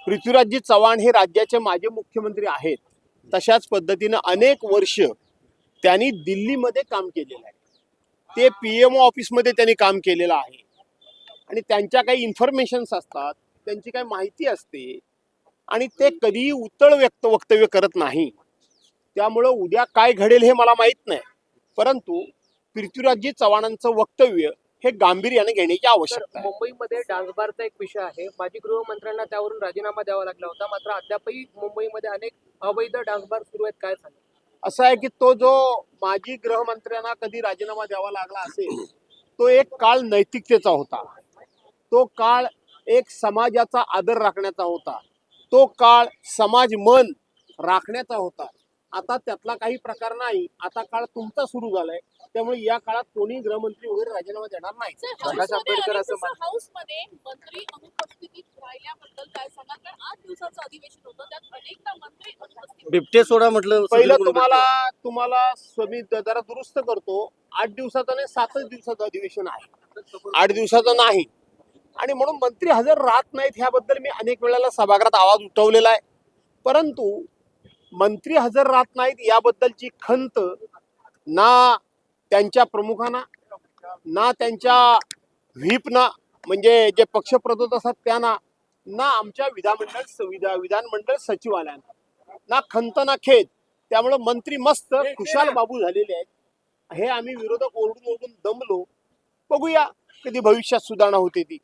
पृथ्वीराजजी चव्हाण हे राज्याचे माजी मुख्यमंत्री आहेत. तशाच पद्धतीने अनेक वर्ष त्यांनी दिल्लीमध्ये काम केलेलं आहे. ते पीएमओ ऑफिसमध्ये त्यांनी काम केलेलं आहे आणि त्यांच्या काही इन्फॉर्मेशन्स असतात, त्यांची काही माहिती असते आणि ते कधीही उतळ वक्तव्य करत नाही. त्यामुळं उद्या काय घडेल हे मला माहित नाही, परंतु पृथ्वीराजजी चव्हाणांचं वक्तव्य हे गांभीर्याने घेण्याची आवश्यकता आहे. मुंबईमध्ये डान्सबारचा एक विषय आहे. माजी गृहमंत्र्यांना त्यावरून राजीनामा द्यावा लागला होता, मात्र अद्यापही मुंबईमध्ये अनेक अवैध डान्सबार सुरू आहेत. काय सांगा? असं आहे की तो जो माजी गृहमंत्र्यांना कधी राजीनामा द्यावा लागला असेल, तो एक काळ नैतिकतेचा होता, तो काळ एक समाजाचा आदर राखण्याचा होता, तो काळ समाज मन राखण्याचा होता. आता त्यातला काही प्रकार नाही. आता काळ तुमचा सुरू झालाय, त्यामुळे या काळात कोणी गृहमंत्री वगैरे राजीनामा देणार नाही. प्रकाश आंबेडकर असं हाऊसमध्ये मंत्री अनुपस्थितीत राहिल्याबद्दल काय सांगा? कारण 8 दिवसाचं अधिवेशन होतं, त्यात अनेकदा मंत्री अनुपस्थित. बिबटे सोडा म्हटलं. पहिलं तुम्हाला मी जरा दुरुस्त करतो. 8 दिवसाचं नाही, 7 दिवसाचं अधिवेशन आहे, 8 दिवसाचं नाही. आणि म्हणून मंत्री हजर राहत नाहीत ह्याबद्दल मी अनेक वेळेला सभागृहात आवाज उठवलेला आहे. परंतु मंत्री हजर राहत नाहीत याबद्दलची खंत ना त्यांच्या प्रमुखांना, ना त्यांच्या व्हीपना, म्हणजे जे पक्षप्रतोद असतात त्यांना, ना आमच्या विधानमंडळ सचिवालयांना ना खंत ना खेद. त्यामुळे मंत्री मस्त खुशाल बाबू झालेले आहेत. हे आम्ही विरोधक ओरडून दमलो. बघूया कधी भविष्यात सुधारणा होते ती.